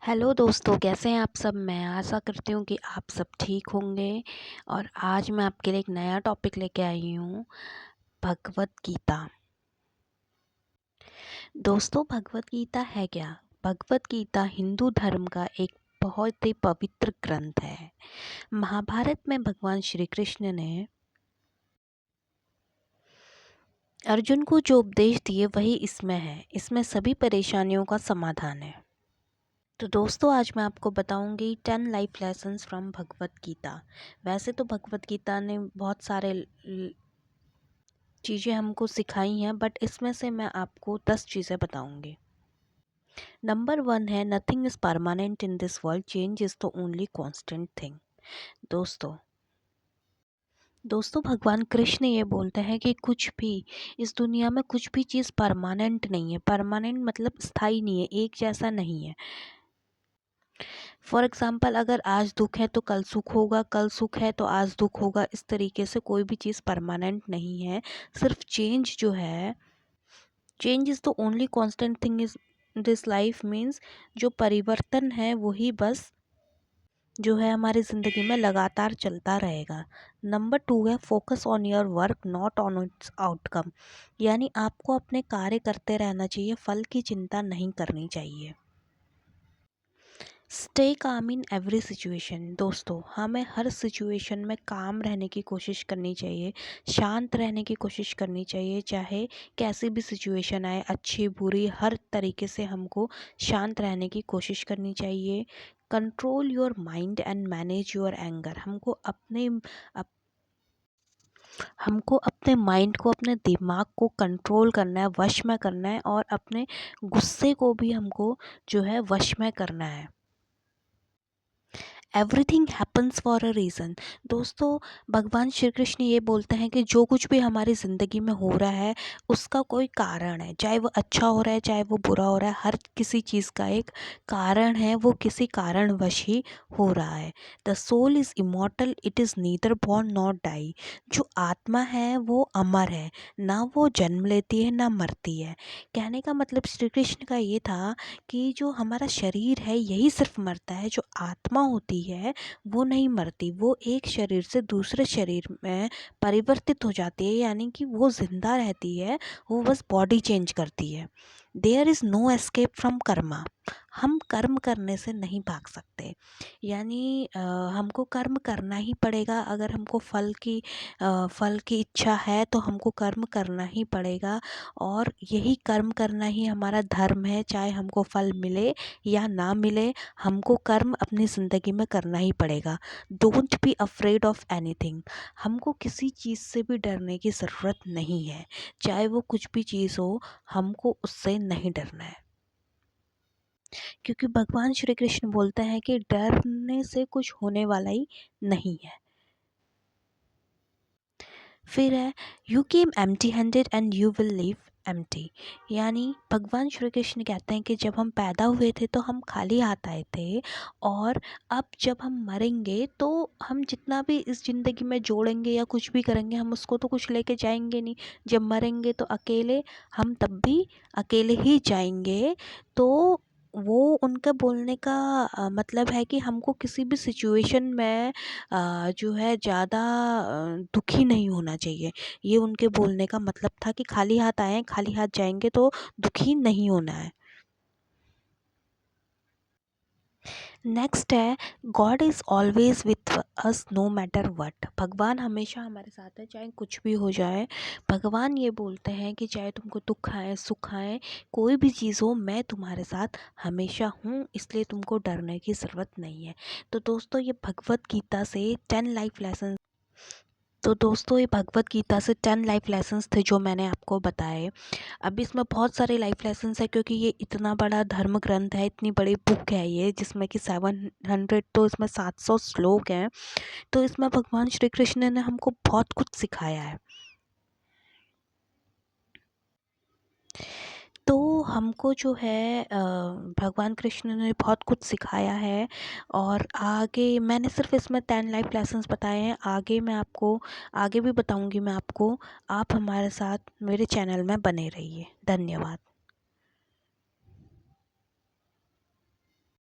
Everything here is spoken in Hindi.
हेलो दोस्तों, कैसे हैं आप सब। मैं आशा करती हूँ कि आप सब ठीक होंगे। और आज मैं आपके लिए एक नया टॉपिक लेके आई हूँ, भगवत गीता। दोस्तों, भगवत गीता है क्या। भगवत गीता हिंदू धर्म का एक बहुत ही पवित्र ग्रंथ है। महाभारत में भगवान श्री कृष्ण ने अर्जुन को जो उपदेश दिए वही इसमें है। इसमें सभी परेशानियों का समाधान है। तो दोस्तों, आज मैं आपको बताऊंगी 10 life lessons from Bhagavad Gita. वैसे तो भगवत गीता ने बहुत सारे चीज़ें हमको सिखाई हैं, बट इसमें से मैं आपको 10 चीज़ें बताऊंगी। नंबर 1 है, nothing is permanent in this world, change is the only constant thing. दोस्तों भगवान कृष्ण ये बोलते हैं कि कुछ भी इस दुनिया में कुछ भी चीज़ परमानेंट नहीं है। परमानेंट मतलब स्थायी नहीं है, एक जैसा नहीं है। फॉर एग्ज़ाम्पल, अगर आज दुख है तो कल सुख होगा, कल सुख है तो आज दुख होगा। इस तरीके से कोई भी चीज़ परमानेंट नहीं है। सिर्फ चेंज जो है, change is the only constant thing is this life, means जो परिवर्तन है वही बस जो है हमारी ज़िंदगी में लगातार चलता रहेगा। नंबर 2 है, focus on your work not on it's outcome. यानी आपको अपने कार्य करते रहना चाहिए, फल की चिंता नहीं करनी चाहिए। Stay calm in every situation. दोस्तों, हमें हर सिचुएशन में काम रहने की कोशिश करनी चाहिए, शांत रहने की कोशिश करनी चाहिए। चाहे कैसी भी सिचुएशन आए, अच्छी बुरी, हर तरीके से हमको शांत रहने की कोशिश करनी चाहिए। Control your mind and manage your anger. हमको अपने माइंड को, अपने दिमाग को कंट्रोल करना है, वश में करना है, और अपने गुस्से को भी हमको जो है वश में करना है। Everything happens for a reason. दोस्तों, भगवान श्री कृष्ण ये बोलते हैं कि जो कुछ भी हमारी ज़िंदगी में हो रहा है उसका कोई कारण है। चाहे वो अच्छा हो रहा है, चाहे वो बुरा हो रहा है, हर किसी चीज़ का एक कारण है। वो किसी कारणवश ही हो रहा है। The soul is immortal, it is neither born not die. जो आत्मा है वो अमर है, ना वो जन्म लेती है ना मरती है। कहने का मतलब श्री कृष्ण का ये था कि जो हमारा शरीर है यही सिर्फ मरता है, जो आत्मा होती है वो नहीं मरती। वो एक शरीर से दूसरे शरीर में परिवर्तित हो जाती है, यानी कि वो जिंदा रहती है, वो बस बॉडी चेंज करती है। There is no escape from karma. हम कर्म करने से नहीं भाग सकते। यानी हमको कर्म करना ही पड़ेगा। अगर हमको फल की इच्छा है तो हमको कर्म करना ही पड़ेगा, और यही कर्म करना ही हमारा धर्म है। चाहे हमको फल मिले या ना मिले, हमको कर्म अपनी ज़िंदगी में करना ही पड़ेगा। Don't be afraid of anything. हमको किसी चीज़ से भी डरने की ज़रूरत नहीं है। चाहे वो कुछ भी चीज़ हो, हमको उससे नहीं डरना है। क्योंकि भगवान श्री कृष्ण बोलते हैं कि डरने से कुछ होने वाला ही नहीं है। फिर है, you came empty handed and you will leave empty. यानी भगवान श्री कृष्ण कहते हैं कि जब हम पैदा हुए थे तो हम खाली हाथ आए थे, और अब जब हम मरेंगे तो हम जितना भी इस ज़िंदगी में जोड़ेंगे या कुछ भी करेंगे, हम उसको तो कुछ लेके जाएंगे नहीं। जब मरेंगे तो अकेले, हम तब भी अकेले ही जाएंगे। तो वो उनका बोलने का मतलब है कि हमको किसी भी सिचुएशन में जो है ज़्यादा दुखी नहीं होना चाहिए। ये उनके बोलने का मतलब था कि खाली हाथ आए हैं, खाली हाथ जाएंगे, तो दुखी नहीं होना है। नेक्स्ट है, God is always with us know matter what. भगवान हमेशा हमारे साथ है, चाहे कुछ भी हो जाए। भगवान ये बोलते हैं कि चाहे तुमको दुख आए, सुख आए, कोई भी चीज़ हो, मैं तुम्हारे साथ हमेशा हूँ, इसलिए तुमको डरने की ज़रूरत नहीं है। तो दोस्तों, ये भगवत गीता से 10 लाइफ लेसन तो दोस्तों, ये भगवत गीता से 10 लाइफ लेसन्स थे जो मैंने आपको बताए। अब इसमें बहुत सारे लाइफ लेसन्स है, क्योंकि ये इतना बड़ा धर्म ग्रंथ है, इतनी बड़ी बुक है ये, जिसमें कि 700 तो इसमें 700 श्लोक हैं। तो इसमें भगवान श्री कृष्ण ने हमको बहुत कुछ सिखाया है। तो हमको जो है भगवान कृष्ण ने बहुत कुछ सिखाया है। और आगे मैंने सिर्फ इसमें 10 लाइफ लेसन्स बताए हैं। आगे मैं आपको आगे भी बताऊंगी मैं आपको। आप हमारे साथ मेरे चैनल में बने रहिए। धन्यवाद।